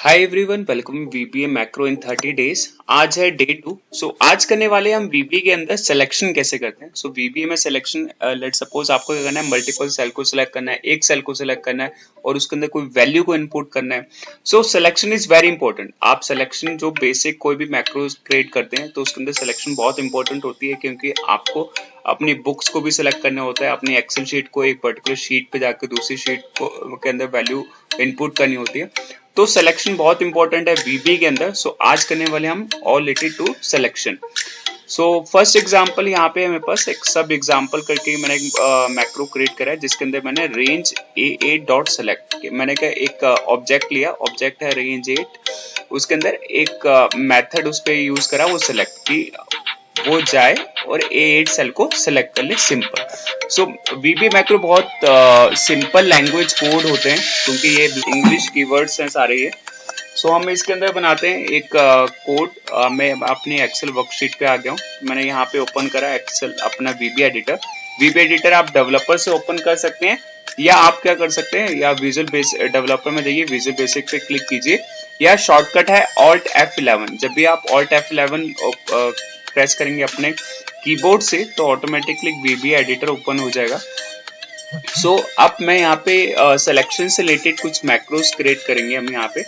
Hi everyone, welcome VBA macro in 30 days. आज है day 2। आज करने वाले हम वीबीए के अंदर सिलेक्शन कैसे करते हैं। वीबीए में सिलेक्शन, लेट सपोज आपको क्या करना है, मल्टीपल सेल को सिलेक्ट करना है, एक सेल को सिलेक्ट करना है और उसके अंदर कोई वैल्यू को इनपुट करना है। Selection is very important. आप सिलेक्शन जो बेसिक कोई भी मैक्रो क्रिएट करते हैं तो उसके अंदर सिलेक्शन बहुत इंपॉर्टेंट होती है, क्योंकि आपको अपनी बुक्स को भी सिलेक्ट करना होता है, अपनी एक्सेल शीट को एक पर्टिकुलर शीट पे जाकर दूसरी शीट को के अंदर वैल्यू इनपुट करनी होती है। तो सिलेक्शन बहुत इंपॉर्टेंट है वीबी के अंदर। आज करने वाले हम all related to selection. First example यहाँ पे हमें पास एक सब एग्जांपल करके मैंने एक मैक्रो क्रिएट करा है, जिसके अंदर मैंने रेंज ए डॉट सेलेक्ट, मैंने क्या एक ऑब्जेक्ट लिया, ऑब्जेक्ट है रेंज 8, उसके अंदर एक मेथड उस पर यूज करा, वो सिलेक्ट की वो जाए और A8 सेल को सिलेक्ट कर ले, सिंपल। वीबी मैक्रो बहुत सिंपल लैंग्वेज कोड होते हैं, क्योंकि ये इंग्लिश कीवर्ड्स हैं सारे ये। हम इसके अंदर बनाते हैं एक कोड। मैं अपनी एक्सेल वर्कशीट पे आ गया हूँ। मैंने यहाँ पे ओपन करा एक्सेल अपना वीबी एडिटर। वीबी एडिटर आप डेवलपर से ओपन कर सकते हैं, या आप क्या कर सकते हैं, या विजुअल बेसिक डेवलपर में जाइए, विजुअल बेसिक पे क्लिक कीजिए, या शॉर्टकट है Alt F11। जब भी आप Alt F11 प्रेस करेंगे अपने कीबोर्ड से तो ऑटोमेटिकली वीबी एडिटर ओपन हो जाएगा। अब मैं यहाँ पे सिलेक्शन से रिलेटेड कुछ मैक्रोस क्रिएट करेंगे हम यहाँ पे।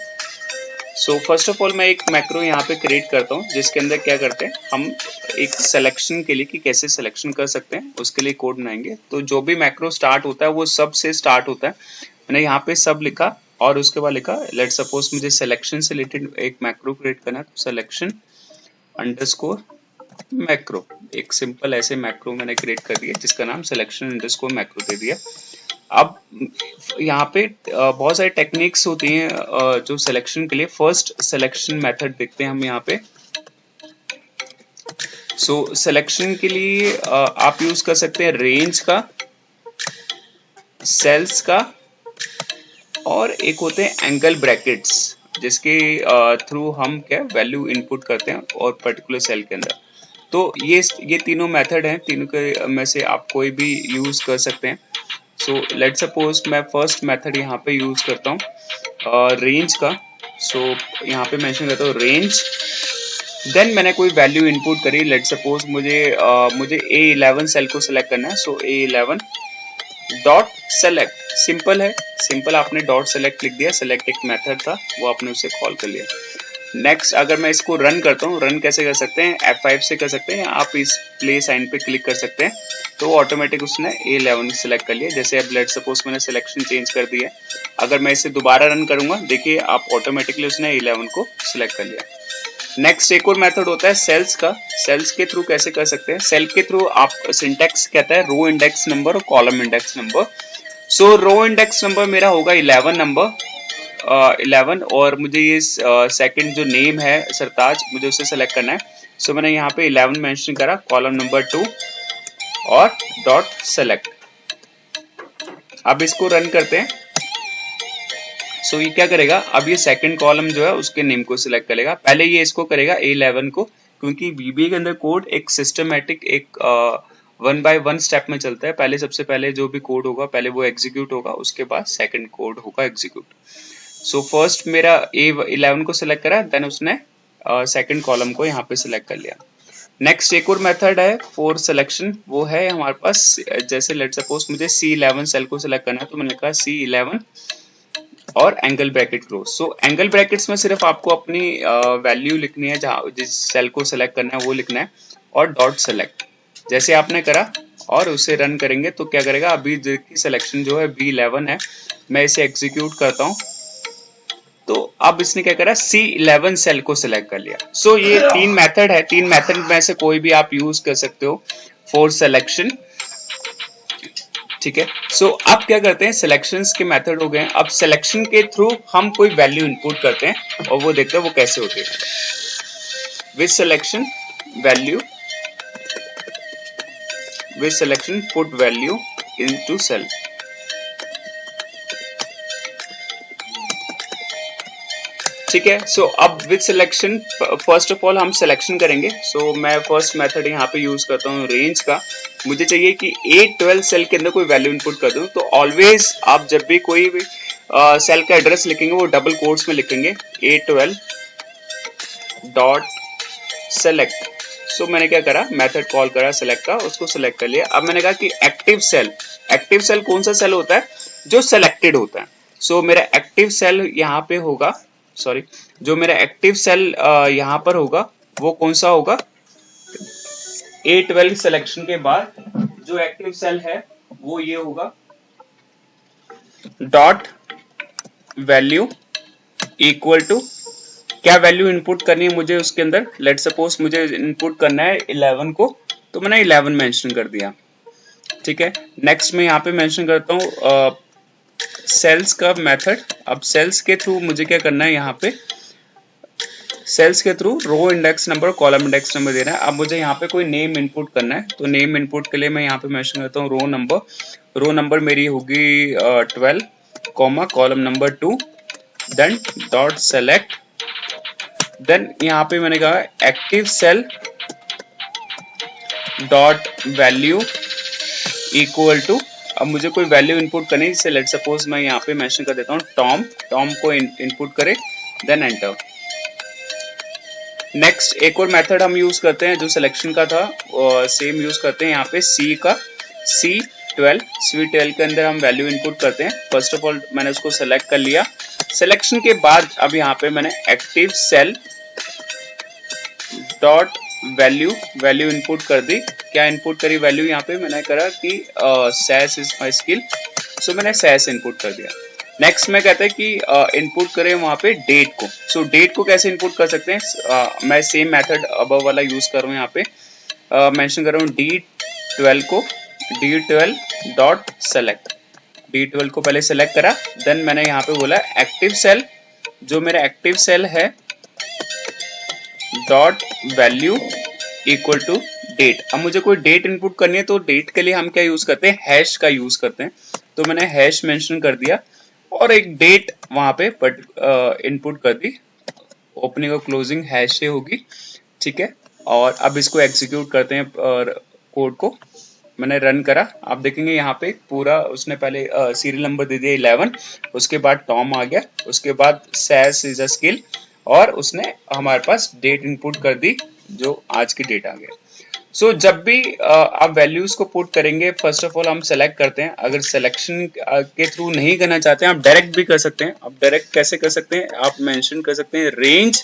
फर्स्ट ऑफ ऑल मैं एक मैक्रो यहाँ पे क्रिएट करता हूँ, जिसके अंदर क्या करते हैं हम एक सिलेक्शन के लिए कि कैसे सिलेक्शन कर सकते हैं उसके लिए कोड बनाएंगे। तो जो भी मैक्रो स्टार्ट होता है वो सब से स्टार्ट होता है। मैंने यहाँ पे सब लिखा और उसके बाद लिखा, लेट सपोज मुझे सिलेक्शन से रिलेटेड एक मैक्रो क्रिएट करना है, तो सिलेक्शन अंडरस्कोर मैक्रो, एक सिंपल ऐसे मैक्रो मैंने क्रिएट कर दिया जिसका नाम सिलेक्शन अंडरस्कोर मैक्रो दे दिया। अब यहाँ पे बहुत सारी टेक्निक्स होती हैं जो सिलेक्शन के लिए। फर्स्ट सिलेक्शन मेथड देखते हैं हम यहाँ पे। सिलेक्शन के लिए आप यूज कर सकते हैं रेंज का, सेल्स का, और एक होते हैं एंगल ब्रैकेट्स, जिसके थ्रू हम क्या वैल्यू इनपुट करते हैं और पर्टिकुलर सेल के अंदर। तो ये तीनों मेथड हैं, तीनों के में से आप कोई भी यूज कर सकते हैं। लेट सपोज मैं फर्स्ट मेथड यहाँ पे यूज करता हूँ रेंज का। यहाँ पे मेंशन करता हूँ रेंज, देन मैंने कोई वैल्यू इनपुट करी। लेट सपोज मुझे A11 सेल को सिलेक्ट करना है। A11 डॉट सेलेक्ट, सिंपल है, सिंपल आपने डॉट सेलेक्ट लिख दिया। सेलेक्ट एक मेथड था, वो आपने उसे कॉल कर लिया। नेक्स्ट अगर मैं इसको रन करता हूँ, रन कैसे कर सकते हैं, F5 से कर सकते हैं, आप इस प्ले साइन पे क्लिक कर सकते हैं तो ऑटोमेटिक उसने A11 सेलेक्ट कर लिया। जैसे अब लेट सपोज मैंने सिलेक्शन चेंज कर दिया, अगर मैं इसे दोबारा रन करूंगा, देखिए आप ऑटोमेटिकली उसने A11 को सिलेक्ट कर लिया। नेक्स्ट एक और मेथड होता है सेल्स का। सेल्स के थ्रू कैसे कर सकते हैं, सेल के थ्रू आप सिंटेक्स कहता है रो इंडेक्स नंबर और कॉलम इंडेक्स नंबर। रो इंडेक्स नंबर मेरा होगा 11 नंबर, 11, और मुझे ये सेकंड जो नेम है सरताज, मुझे उसे सेलेक्ट करना है। मैंने यहाँ पे 11 मेंशन करा, कॉलम नंबर 2 और डॉट सेलेक्ट। अब इसको रन करते हैं। ये क्या करेगा, अब ये सेकंड कॉलम जो है उसके नेम को सिलेक्ट करेगा। पहले ये इसको करेगा A11 को, क्योंकि VBA के अंदर कोड एक सिस्टमेटिक, एक 1 by 1 स्टेप में चलता है। पहले सबसे पहले जो भी कोड होगा पहले वो एग्जीक्यूट होगा, उसके बाद सेकंड कोड होगा एग्जीक्यूट। फर्स्ट मेरा A11 को सिलेक्ट करा, देन उसने सेकंड कॉलम को यहाँ पे सिलेक्ट कर लिया। नेक्स्ट एक और मेथड है फॉर सिलेक्शन, वो है हमारे पास, जैसे लेट सपोज मुझे C11 सेल को सिलेक्ट करना है, तो मैंने कहा C11 और angle bracket close. Angle brackets में सिर्फ आपको अपनी वैल्यू लिखनी है, जहाँ जिस सेल को सिलेक्ट करना है वो लिखना है, और डॉट सेलेक्ट जैसे आपने करा और उसे रन करेंगे तो क्या करेगा, अभी सिलेक्शन जो है B11 है, मैं इसे एग्जीक्यूट करता हूँ तो अब इसने क्या करा, C11 सेल को सिलेक्ट कर लिया। ये तीन मेथड है, तीन मेथड में से कोई भी आप यूज कर सकते हो फॉर सिलेक्शन, ठीक है। अब क्या करते हैं, सिलेक्शंस के मेथड हो गए। अब सिलेक्शन के थ्रू हम कोई वैल्यू इनपुट करते हैं और वो देखते हैं वो कैसे होती है। With selection value, with selection put value into cell. ठीक है। अब with selection first of all हम सिलेक्शन करेंगे। मैं फर्स्ट मेथड यहाँ पे यूज करता हूँ रेंज का। मुझे चाहिए कि A12 सेल के अंदर कोई वैल्यू इनपुट कर दूं, तो ऑलवेज आप जब भी कोई भी सेल का एड्रेस लिखेंगे वो डबल कोट्स में लिखेंगे A12 डॉट सेलेक्ट। सो मैंने क्या करा, मेथड कॉल करा सेलेक्ट का, उसको सेलेक्ट कर लिया। अब मैंने कहा कि एक्टिव सेल कौन सा सेल होता है, जो सेलेक्टेड होता है। सो मेरा एक्टिव सेल यहाँ पे होगा, सॉरी, जो मेरा एक्टिव सेल यहाँ पर होगा वो कौन सा होगा, A12 सिलेक्शन के बाद जो एक्टिव सेल है वो ये होगा, डॉट वैल्यू इक्वल टू, क्या वैल्यू इनपुट करनी है मुझे उसके अंदर, लेट सपोज मुझे इनपुट करना है 11 को, तो मैंने 11 मेंशन कर दिया। ठीक है, नेक्स्ट मैं यहाँ पे मेंशन करता हूँ सेल्स का मेथड। अब सेल्स के थ्रू मुझे क्या करना है, यहाँ पे सेल्स के through row index number, column index number देना है। अब मुझे यहाँ पे कोई नेम इनपुट करना है, तो नेम इनपुट के लिए मैं यहाँ पे मेंशन करता हूँ रो नंबर मेरी होगी 12, comma column number 2, then dot select, then यहाँ पे मैंने कहा active cell dot value equal to, अब मुझे कोई वैल्यू इनपुट करनी है, जैसे लेट सपोज मैं यहाँ पे मेंशन कर देता हूँ टॉम को इनपुट करे, देन एंटर। नेक्स्ट एक और मेथड हम यूज करते हैं जो सिलेक्शन का था, सेम यूज करते हैं यहाँ पे C12 के अंदर हम वैल्यू इनपुट करते हैं। फर्स्ट ऑफ ऑल मैंने उसको सेलेक्ट कर लिया, सिलेक्शन के बाद अब यहाँ पे मैंने active cell dot value input कर दी। क्या इनपुट करी वैल्यू, यहाँ पे मैंने करा कि SAS इज माई स्किल, सो मैंने SAS इनपुट कर दिया। नेक्स्ट में कहते हैं कि इनपुट करें वहां पे डेट को। सो डेट को कैसे इनपुट कर सकते हैं, मैं सेम मेथड अबव वाला यूज कर रहा हूँ, यहाँ पे मेंशन कर रहा हूँ D12 को, D12 डॉट सेलेक्ट, D12 को पहले सेलेक्ट करा, देन मैंने यहाँ पे बोला एक्टिव सेल, जो मेरा एक्टिव सेल है dot value equal to date. अब मुझे कोई डेट इनपुट करनी है, तो डेट के लिए हम क्या यूज करते हैं, हैश का यूज करते हैं। तो मैंने हैश मेंशन कर दिया और एक डेट वहां पे इनपुट कर दी, ओपनिंग और क्लोजिंग हैश से होगी। ठीक है, और अब इसको एग्जीक्यूट करते हैं कोड को। मैंने रन करा, आप देखेंगे यहाँ पे पूरा उसने पहले सीरियल नंबर दे दिया 11, उसके बाद टॉम आ गया, उसके बाद SAS इज अ स्किल, और उसने हमारे पास डेट इनपुट कर दी, जो आज की डेट आ गया। सो जब भी आप वैल्यूज को पुट करेंगे, फर्स्ट ऑफ ऑल हम सेलेक्ट करते हैं। अगर सिलेक्शन के थ्रू नहीं करना चाहते हैं, आप डायरेक्ट भी कर सकते हैं। आप डायरेक्ट कैसे कर सकते हैं, आप मेंशन कर सकते हैं रेंज,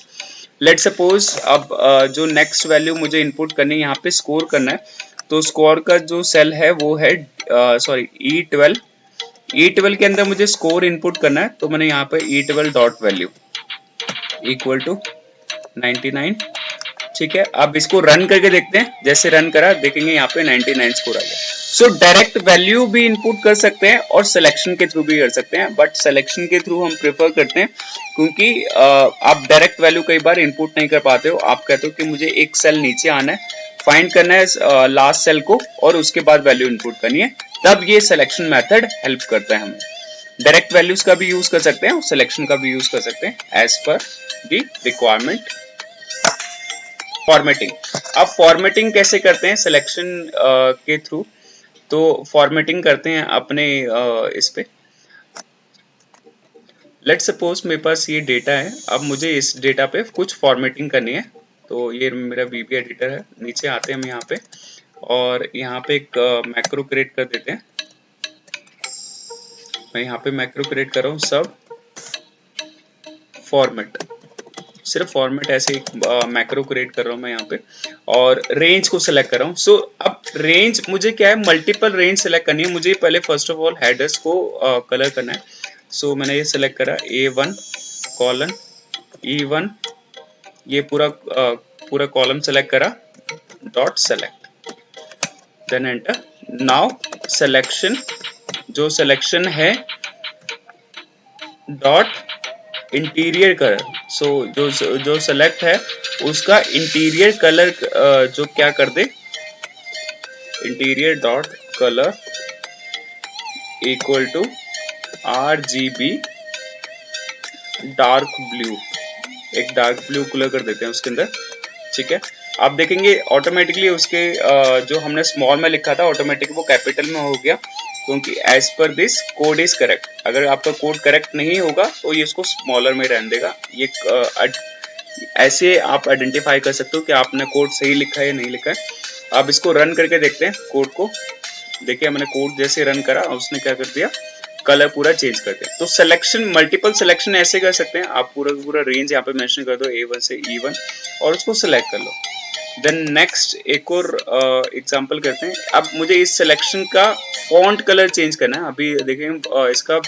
लेट सपोज अब जो नेक्स्ट वैल्यू मुझे इनपुट करनी है, यहाँ पे स्कोर करना है, तो स्कोर का जो सेल है वो है सॉरी E12 के अंदर मुझे स्कोर इनपुट करना है, तो मैंने यहाँ पे E12 dot value equal to 99। ठीक है, अब इसको रन करके देखते हैं, जैसे रन करा देखेंगे यहाँ पे 99 स्कोर आ गया। सो डायरेक्ट वैल्यू भी इनपुट कर सकते हैं और सिलेक्शन के थ्रू भी कर सकते हैं, बट सिलेक्शन के थ्रू हम प्रेफर करते हैं, क्योंकि आप डायरेक्ट वैल्यू कई बार इनपुट नहीं कर पाते हो। आप कहते हो कि मुझे एक सेल नीचे आना है, फाइंड करना है लास्ट सेल को, और उसके बाद वैल्यू इनपुट करनी है, तब ये सिलेक्शन मेथड हेल्प करता है हमें। डायरेक्ट वैल्यूज का भी यूज कर सकते हैं और सिलेक्शन का भी यूज कर सकते हैं as per the requirement. Formatting, अब फॉर्मेटिंग कैसे करते हैं सिलेक्शन के थ्रू, तो फॉर्मेटिंग करते हैं अपने इस पे, लेट सपोज मेरे पास ये डेटा है, अब मुझे इस डेटा पे कुछ फॉर्मेटिंग करनी है। तो ये मेरा VB एडिटर है, नीचे आते हैं हम यहाँ पे, और यहाँ पे एक मैक्रो क्रिएट कर देते हैं। मैं यहाँ पे मैक्रो क्रिएट कर रहा हूँ, सब फॉर्मेट, सिर्फ फॉर्मेट ऐसे एक मैक्रो क्रिएट कर रहा हूँ मैं यहाँ पे, और रेंज को सिलेक्ट कर रहा हूँ। सो अब रेंज मुझे क्या है, मल्टीपल रेंज सिलेक्ट करनी है मुझे। पहले फर्स्ट ऑफ ऑल हेडर्स को कलर करना है, सो मैंने ये सिलेक्ट करा A1 कॉलन E1, ये पूरा कॉलम सेलेक्ट करा, dot select, then enter. Now selection, जो सिलेक्शन है डॉट इंटीरियर कलर, सो जो सेलेक्ट है उसका इंटीरियर कलर जो क्या कर दे, interior dot colour equal to RGB dark blue, एक डार्क ब्लू कलर कर देते हैं उसके अंदर। ठीक है, आप देखेंगे ऑटोमेटिकली उसके जो हमने स्मॉल में लिखा था ऑटोमेटिक वो कैपिटल में हो गया, क्योंकि as per this code is correct. अगर आपका कोड करेक्ट नहीं होगा तो ये इसको स्मॉलर में रहने देगा। ये ऐसे आप आइडेंटिफाई कर सकते हो कि आपने कोड सही लिखा है या नहीं लिखा है। अब इसको रन करके देखते हैं कोड को। देखिए मैंने कोड जैसे रन करा उसने क्या कर दिया, कलर पूरा चेंज कर दिया। तो सिलेक्शन, मल्टीपल सिलेक्शन ऐसे कर सकते हैं आप, पूरा पूरा रेंज यहाँ पे मेंशन कर दो A1 से E1 और उसको सिलेक्ट कर लो। देन नेक्स्ट एक और एग्जांपल करते हैं। अब मुझे इस सिलेक्शन का फॉन्ट कलर चेंज करना है। अभी देखें इसका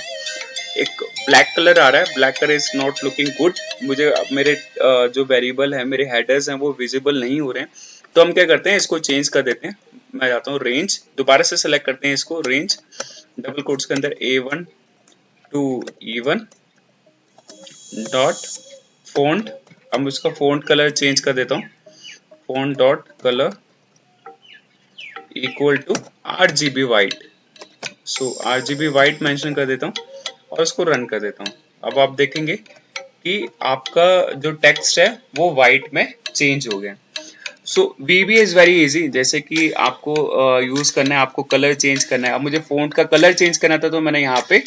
एक ब्लैक कलर आ रहा है, black colour is not looking good. मुझे मेरे जो वेरिएबल है, मेरे हेडर्स हैं वो विजिबल नहीं हो रहे हैं। तो हम क्या करते हैं, इसको चेंज कर देते हैं। मैं जाता हूँ रेंज, दोबारा से सेलेक्ट करते हैं इसको, रेंज डबल कोट्स के अंदर A1 to E1 dot font. अब उसका फॉन्ट कलर चेंज कर देता हूँ, font dot colour equal to RGB white. So RGB white mention कर देता हूँ और इसको रन कर देता हूँ। अब आप देखेंगे कि आपका जो टेक्स्ट है वो वाइट में चेंज हो गया। सो VB इज वेरी इजी। जैसे कि आपको यूज करना है, आपको कलर चेंज करना है। अब मुझे फॉन्ट का कलर चेंज करना था तो मैंने यहाँ पे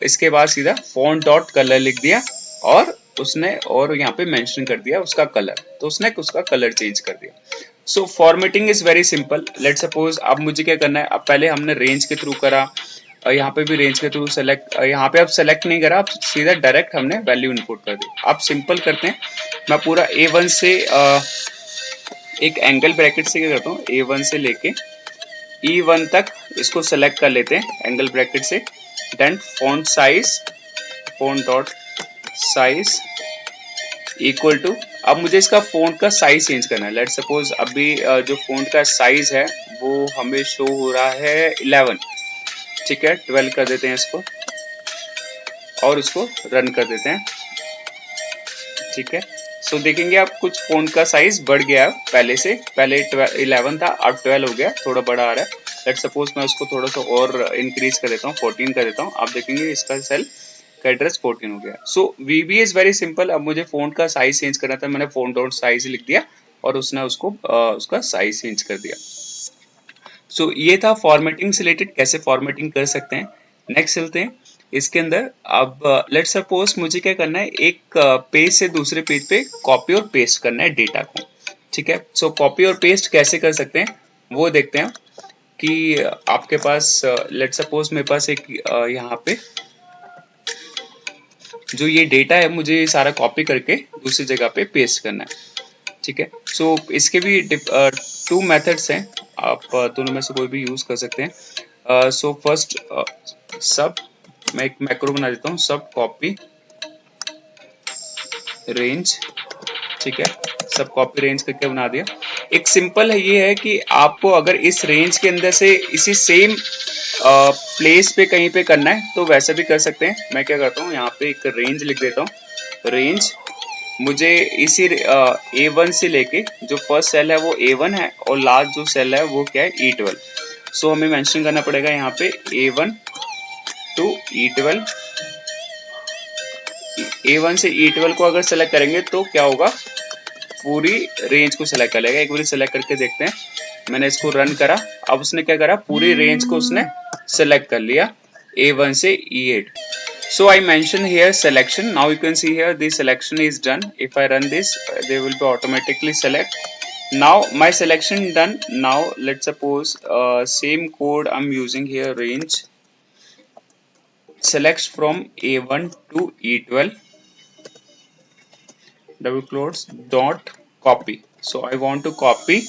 इसके बाद सीधा फॉन्ट डॉट कलर लिख दिया और उसने और यहाँ पे मेंशन कर दिया उसका कलर, तो उसने उसका कलर चेंज कर दिया। So formatting is very simple. Let suppose अब मुझे क्या करना है, अब पहले हमने रेंज के थ्रू करा, यहाँ पे भी रेंज के थ्रू सेलेक्ट, यहाँ पे अब सेलेक्ट नहीं करा, अब सीधा डायरेक्ट हमने वैल्यू इनपुट कर दी। अब सिंपल करते हैं, मैं पूरा A1 से एक एंगल ब्रैकेट से क्या करता हूँ, A1 से लेके E1 तक इसको सेलेक्ट कर लेते हैं एंगल ब्रैकेट से। Then font size, font dot size equal to, अब मुझे इसका फॉन्ट का साइज चेंज करना है। लेट सपोज अभी जो फॉन्ट का साइज है वो हमें शो हो रहा है 11, ठीक है 12 कर देते हैं इसको और इसको रन कर देते हैं, ठीक है। सो देखेंगे आप कुछ फॉन्ट का साइज बढ़ गया है पहले से, पहले 11 था अब 12 हो गया, थोड़ा बड़ा आ रहा है। लेट सपोज मैं उसको थोड़ा सा और इंक्रीज कर देता हूँ, 14 कर देता हूँ। आप देखेंगे इसका सेल का एड्रेस 14 हो गया। सो VB इज वेरी सिंपल। अब मुझे फॉन्ट का साइज चेंज करना था, मैंने फॉन्ट डॉट साइज लिख दिया और उसने उसको उसका साइज चेंज कर दिया। सो ये था फॉर्मेटिंग से रिलेटेड, कैसे फॉर्मेटिंग कर सकते हैं। नेक्स्ट चलते हैं इसके अंदर। अब लेट सपोज मुझे क्या करना है, एक पेज से दूसरे पेज पे कॉपी और पेस्ट करना है डेटा को, ठीक है। सो कॉपी और पेस्ट कैसे कर सकते हैं वो देखते हैं कि आपके पास लेट सपोज मेरे पास एक यहाँ पे जो ये डेटा है मुझे सारा कॉपी करके दूसरी जगह पे पेस्ट करना है, ठीक है। सो इसके भी 2 मेथड्स हैं, आप दोनों में से कोई भी यूज कर सकते हैं। सो फर्स्ट सब, मैं एक मैक्रो बना देता हूँ, सब कॉपी रेंज, ठीक है। सब कॉपी रेंज करके बना दिया। एक सिंपल है ये है कि आपको अगर इस रेंज के अंदर से इसी सेम प्लेस पे कहीं पे करना है तो वैसा भी कर सकते हैं। मैं क्या करता हूँ, यहाँ पे एक रेंज लिख देता हूँ, रेंज मुझे इसी A1 से लेके जो फर्स्ट सेल है वो A1 है और लास्ट जो सेल है वो क्या है E12। सो हमें मेंशन करना पड़ेगा यहाँ पे A1 टू E12। A1 से E12 को अगर सेलेक्ट करेंगे तो क्या होगा, पूरी रेंज को सेलेक्ट कर लेगा। एक बार सेलेक्ट करके देखते हैं, मैंने इसको रन करा, अब उसने क्या करा, पूरी रेंज को उसने सेलेक्ट कर लिया A1 से E8। So I mention here selection. Now you can see here the selection is done. If I run this, they will be automatically select. Now my selection done. Now let's suppose same code I'm using here, range selects from A1 to E12 double quotes dot copy. So I want to copy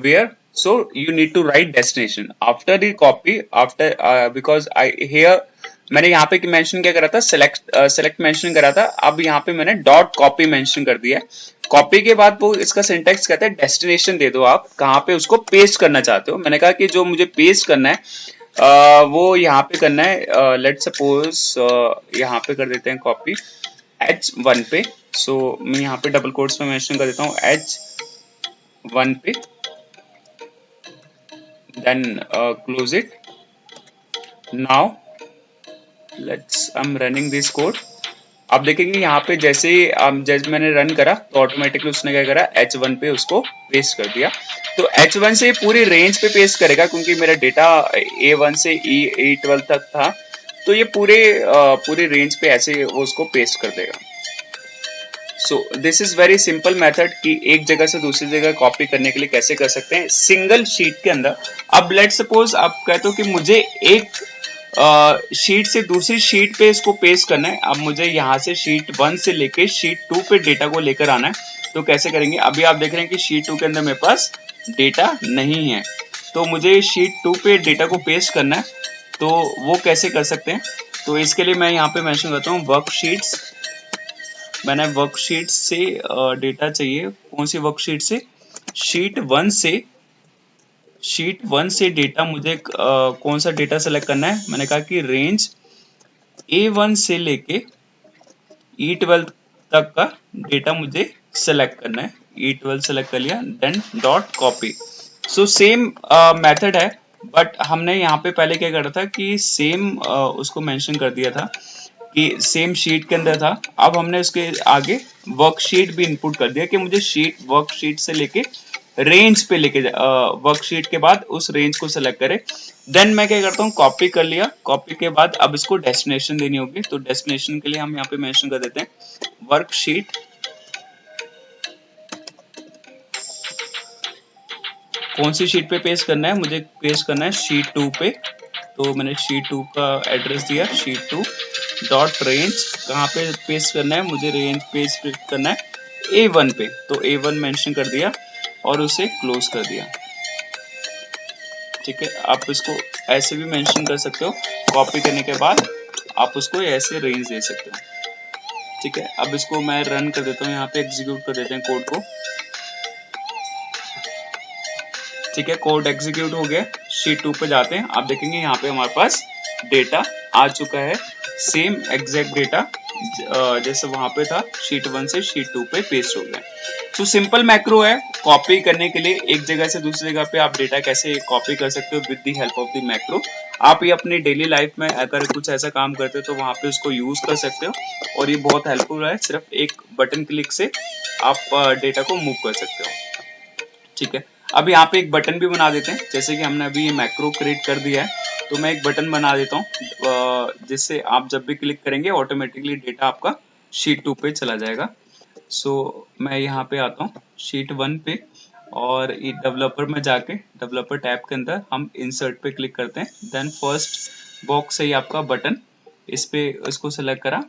where, so you need to write destination after the copy, after because I here मैंने यहाँ पे mention क्या करा था, select mention करा था, अब यहाँ पे मैंने डॉट कॉपी मेंशन कर दिया है। कॉपी के बाद वो इसका सिंटैक्स कहता है डेस्टिनेशन दे दो, आप कहाँ पे उसको पेस्ट करना चाहते हो। मैंने कहा कि जो मुझे पेस्ट करना है वो यहाँ पे करना है, लेट सपोज यहाँ पे कर देते हैं कॉपी H1 पे। सो मैं यहाँ पे डबल कोट्स में मेंशन कर देता हूँ H1 पे, then close it. Now I'm running this code। आप देखेंगे यहाँ पे जैसे मैंने रन करा तो ऑटोमेटिकली उसने क्या करा, H1 पे उसको पेस्ट कर दिया। तो H1 से पूरी रेंज पे पेस्ट करेगा क्योंकि मेरा डेटा A1 से E12 तक था, तो ये पूरी रेंज पे ऐसे वो उसको पेस्ट कर देगा। So this is very simple method कि एक जगह से दूसरी जगह कॉपी करने के लिए कैसे कर सकते हैं सिंगल शीट के अंदर। अब लेट सपोज आप कहते हो कि मुझे एक शीट से दूसरी शीट पे इसको पेस्ट करना है। अब मुझे यहाँ से शीट 1 से लेके शीट 2 पे डेटा को लेकर आना है, तो कैसे करेंगे? अभी आप देख रहे हैं कि शीट 2 के अंदर मेरे पास डेटा नहीं है, तो मुझे शीट 2 पे डेटा को पेस्ट करना है, तो वो कैसे कर सकते हैं? तो इसके लिए मैं यहाँ पे मेंशन करता हूँ वर्कशीट्स। मैंने वर्कशीट से डेटा चाहिए, कौन सी वर्कशीट से? शीट 1 से डेटा मुझे कौन सा डेटा सेलेक्ट करना है? मैंने कहा कि रेंज A1 से लेके E12 तक का डेटा मुझे सेलेक्ट करना है। E12 सेलेक्ट कर लिया, then dot copy. So same method है, बट हमने यहाँ पे पहले क्या करा था कि सेम उसको मेंशन कर दिया था कि सेम शीट के अंदर था। अब हमने उसके आगे वर्कशीट भी इनपुट कर दिया कि मुझे वर्कशीट से लेके रेंज पे लेके वर्कशीट के बाद उस रेंज को सेलेक्ट करे। देन मैं क्या करता हूँ, कॉपी कर लिया। कॉपी के बाद अब इसको डेस्टिनेशन देनी होगी, तो डेस्टिनेशन के लिए हम यहाँ पे मेंशन कर देते हैं वर्कशीट। कौन सी शीट पे पेस्ट करना है? मुझे पेस्ट करना है शीट 2 पे, तो मैंने शीट 2 का एड्रेस दिया, शीट 2 डॉट रेंज। कहाँ पे पेस्ट करना है? मुझे रेंज पेस्ट करना है A1 पे, तो A1 मेंशन कर दिया और उसे क्लोज कर दिया। ठीक है, आप इसको ऐसे भी मेंशन कर सकते हो। कॉपी करने के बाद आप उसको ऐसे रेंज दे सकते हो। ठीक है, अब इसको मैं रन कर देता हूँ, यहाँ पे एग्जीक्यूट कर देते हैं कोड को। ठीक है, कोड एग्जीक्यूट हो गया। शीट 2 पे जाते हैं, आप देखेंगे यहाँ पे हमारे पास डेटा आ चुका है, सेम एग्जैक्ट डेटा जैसे वहां पे था शीट 1 से शीट 2 पे पेस्ट हो गया। तो सिंपल मैक्रो है कॉपी करने के लिए, एक जगह से दूसरी जगह पे आप डेटा कैसे कॉपी कर सकते हो with the help of the macro. आप ये अपनी डेली लाइफ में अगर कुछ ऐसा काम करते हो तो वहां पे उसको यूज कर सकते हो, और ये बहुत हेल्पफुल है। सिर्फ एक बटन क्लिक से आप डेटा को मूव कर सकते हो। ठीक है, अब यहाँ पे एक बटन भी बना देते हैं, जैसे कि हमने अभी ये मैक्रो क्रिएट कर दिया है, तो मैं एक बटन बना देता हूँ जिससे आप जब भी क्लिक करेंगे ऑटोमेटिकली डेटा आपका शीट 2 पे चला जाएगा। सो मैं यहाँ पे आता हूँ शीट 1 पे, और डेवलपर में जाके डेवलपर टैब के अंदर हम इंसर्ट पे क्लिक करते हैं। देन फर्स्ट बॉक्स से ही आपका बटन, इस पे इसको सेलेक्ट करा।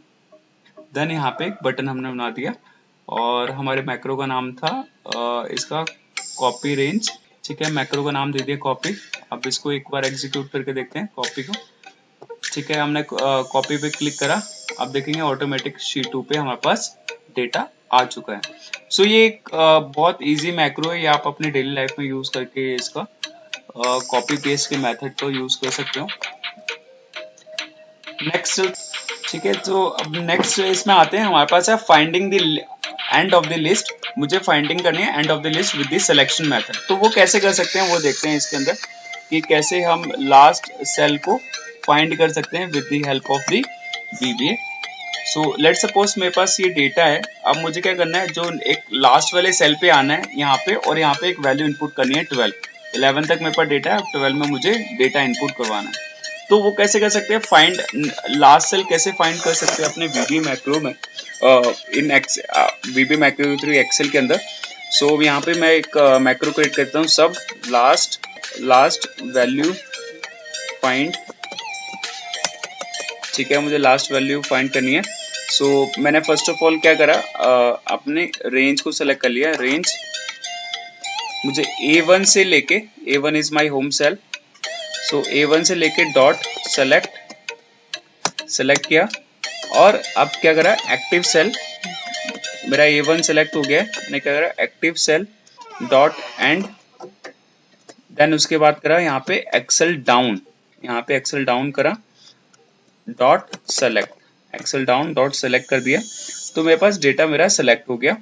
देन यहाँ पे एक बटन हमने बना दिया, और हमारे मैक्रो का नाम था इसका कॉपी रेंज। ठीक है, मैक्रो का नाम दे दिया कॉपी। अब इसको एक बार एग्जीक्यूट करके देखते हैं कॉपी को। ठीक है, हमने कॉपी पे क्लिक करा, अब देखेंगे ऑटोमेटिक शीट 2 पे हमारे पास डेटा आ चुका है। सो ये एक बहुत इजी मैक्रो है, ये आप अपने डेली लाइफ में यूज करके इसका कॉपी पेस्ट के मेथड को यूज कर सकते हो। नेक्स्ट, ठीक है, तो अब नेक्स्ट इसमें आते हैं, हमारे पास है finding the end of the list. मुझे फाइंडिंग करनी है and of the list with the selection method. तो वो कैसे कर सकते हैं वो देखते हैं इसके अंदर, कि कैसे हम लास्ट सेल को फाइंड कर सकते हैं with the help of the VBA। So let suppose मेरे पास ये डेटा है। अब मुझे क्या करना है, जो एक लास्ट वाले सेल पे आना है यहाँ पे, और यहाँ पे एक वैल्यू इनपुट करनी है 12। 11 तक मेरे पास डेटा है, 12 में मुझे डेटा इनपुट करवाना है। तो वो कैसे कर सकते हैं? फाइंड लास्ट सेल कैसे फाइंड कर सकते हैं अपने VBA मैक्रो में, इन VBA मैक्रो थ्रू एक्सेल के अंदर। सो यहाँ पे मैं एक मैक्रो क्रिएट करता हूँ, सब लास्ट वैल्यू फाइंड। ठीक है, मुझे लास्ट वैल्यू फाइंड करनी है। सो मैंने फर्स्ट ऑफ ऑल क्या करा, अपने रेंज को सेलेक्ट कर लिया। रेंज मुझे A1 से लेके, A1 is my home cell, so A1 से लेके डॉट सेलेक्ट किया, और अब क्या करा, एक्टिव सेल मेरा A1 सेलेक्ट हो गया है। मैंने क्या करा, active cell dot end, then उसके बाद करा यहाँ पे एक्सेल डाउन, यहाँ पे एक्सेल डाउन करा dot select, excel down dot select कर दिया, तो मेरे पास डेटा मेरा सेलेक्ट हो गया।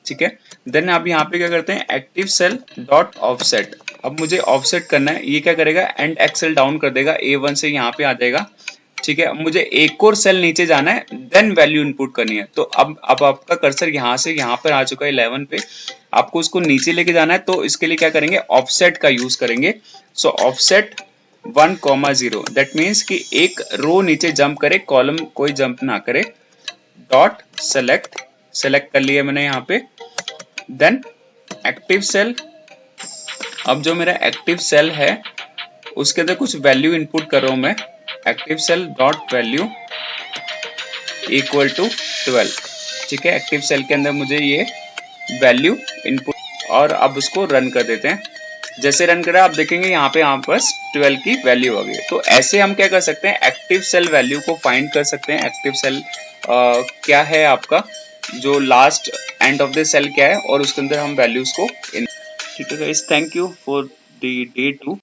ठीक है, देन आप यहाँ पे क्या करते हैं, एक्टिव सेल डॉट ऑफसेट। अब मुझे ऑफसेट करना है, ये क्या करेगा, एंड एक्सेल डाउन कर देगा, A1 से यहाँ पे आ जाएगा, ठीक है, मुझे एक और सेल नीचे जाना है, देन वैल्यू इनपुट करनी है। तो अब आपका कर्सर यहाँ से यहाँ पर आ चुका है 11 पे, आपको उसको नीचे लेके जाना है, तो इसके लिए क्या करेंगे, ऑफसेट का यूज करेंगे। सो ऑफसेट 1,0, दैट मीन्स कि एक रो नीचे जंप करे, कॉलम कोई जंप ना करे। डॉट सेलेक्ट कर लिया मैंने यहाँ पे। देन एक्टिव सेल, अब जो मेरा एक्टिव सेल है उसके अंदर कुछ वैल्यू इनपुट कर रहा हूं मैं। Active cell dot value equal to 12। ठीक है, एक्टिव सेल के अंदर मुझे ये वैल्यू इनपुट, और अब उसको रन कर देते हैं। जैसे रन करा आप देखेंगे यहाँ पे आप बस 12 की वैल्यू आ गई। तो ऐसे हम क्या कर सकते हैं, एक्टिव सेल वैल्यू को फाइंड कर सकते हैं। एक्टिव सेल क्या है आपका, जो last end of the cell क्या है, और उसके अंदर हम वैल्यूज को ठीक है guys, thank you for the day 2।